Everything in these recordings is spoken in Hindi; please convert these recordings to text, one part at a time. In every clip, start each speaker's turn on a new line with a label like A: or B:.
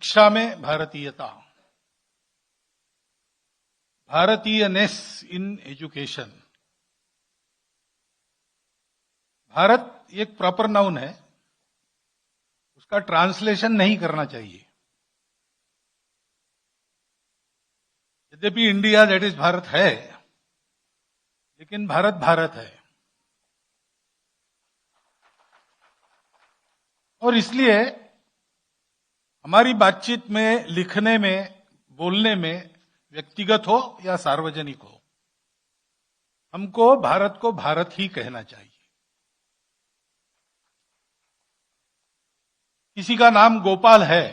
A: शिक्षा में भारतीयता, भारतीयनेस इन एजुकेशन। भारत एक प्रॉपर नाउन है, उसका ट्रांसलेशन नहीं करना चाहिए। यद्यपि इंडिया दैट इज भारत है, लेकिन भारत भारत है। और इसलिए हमारी बातचीत में, लिखने में, बोलने में, व्यक्तिगत हो या सार्वजनिक हो, हमको भारत को भारत ही कहना चाहिए। किसी का नाम गोपाल है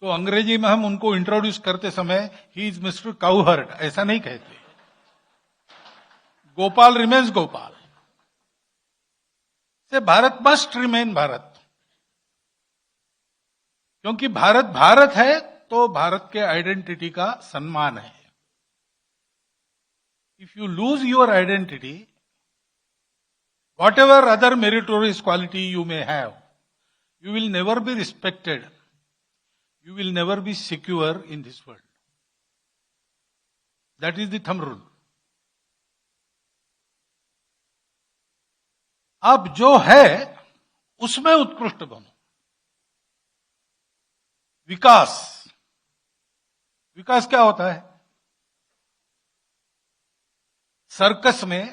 A: तो अंग्रेजी में हम उनको इंट्रोड्यूस करते समय ही इज मिस्टर काउहर्ट ऐसा नहीं कहते। गोपाल रिमेन्स गोपाल। से भारत मस्ट रिमेन भारत, क्योंकि भारत भारत है तो भारत के आइडेंटिटी का सम्मान है। If you lose your identity, what ever other meritorious quality you may have, you will never be respected, you will never be secure in this world. That is the thumb rule. आप जो है उसमें उत्कृष्ट बनो। विकास, विकास क्या होता है? सर्कस में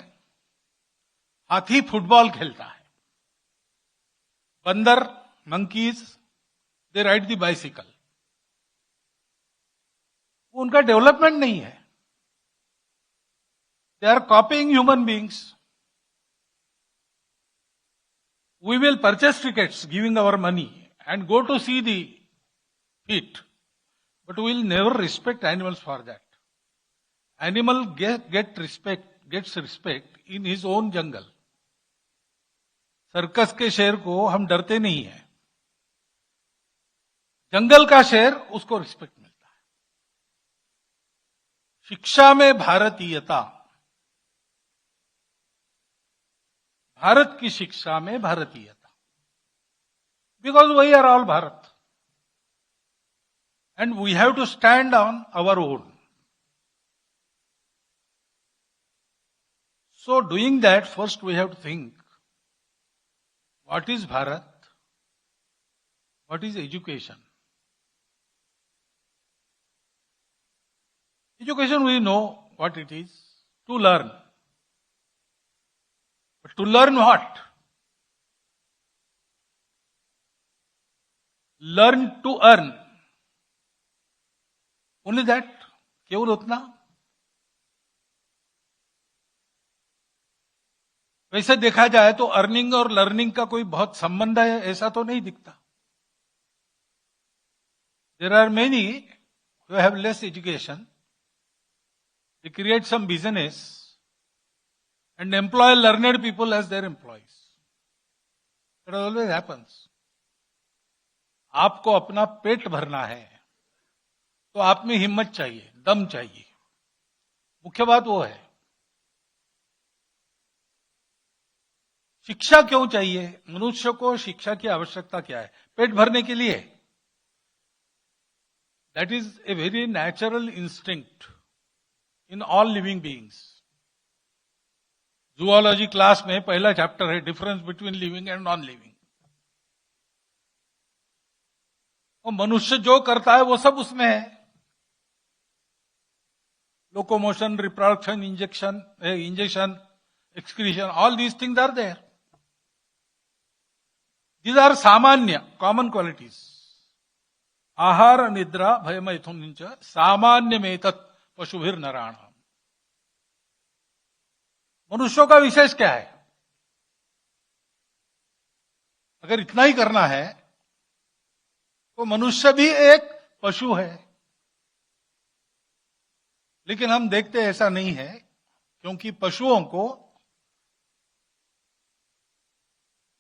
A: हाथी फुटबॉल खेलता है, बंदर monkeys, they ride the bicycle. वो उनका डेवलपमेंट नहीं है। They are copying human beings. We will purchase tickets, giving our money, and go to see the feat, but we will never respect animals for that. Animal gets respect in his own jungle. Circus के शेर को हम डरते नहीं हैं, जंगल का शेर उसको रिस्पेक्ट मिलता है। शिक्षा में भारतीयता, भारत की शिक्षा में भारतीयता, because we are all Bharat and we have to stand on our own. So doing that, first we have to think what is Bharat, what is education. Education, we know what it is, to learn. But to learn what? Learn to earn. Only that? केवल उतना? वैसे देखा जाए तो अर्निंग और लर्निंग का कोई बहुत संबंध है ऐसा तो नहीं दिखता। There are many who have less education, they create some business and employ learned people as their employees. It always happens. आपको अपना पेट भरना है तो आप में हिम्मत चाहिए, दम चाहिए। मुख्य बात वो है। शिक्षा क्यों चाहिए? मनुष्य को शिक्षा की आवश्यकता क्या है? पेट भरने के लिए। That is a very natural instinct in all living beings. Zoology class में पहला चैप्टर है difference between living and non living. और मनुष्य जो करता है वो सब उसमें है। Locomotion, reproduction, injection, excretion, all these things are there. These are सामान्य, common qualities. आहार निद्रा भय मैथुन च सामान्य में तत् पशुभिर नराणाम। मनुष्यों का विशेष क्या है? अगर इतना ही करना है तो मनुष्य भी एक पशु है। लेकिन हम देखते ऐसा नहीं है, क्योंकि पशुओं को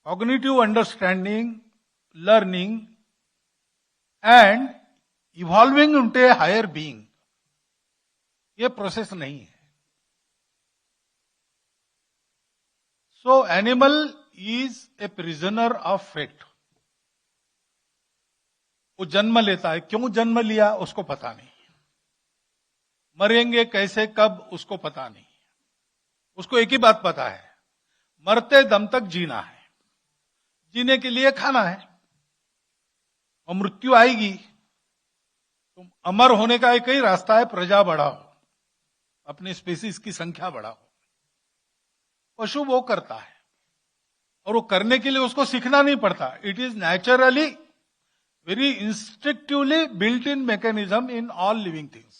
A: cognitive understanding, learning and evolving into a higher being, ये प्रोसेस नहीं है। So animal is a prisoner of fate. वो जन्म लेता है, क्यों जन्म लिया उसको पता नहीं, मरेंगे कैसे कब उसको पता नहीं, उसको एक ही बात पता है, मरते दम तक जीना है, जीने के लिए खाना है, और मृत्यु आएगी। तो अमर होने का एक ही रास्ता है, प्रजा बढ़ाओ, अपनी स्पीसीज की संख्या बढ़ाओ। पशु वो करता है, और वो करने के लिए उसको सीखना नहीं पड़ता, it is naturally, very instinctively built in mechanism in all living things.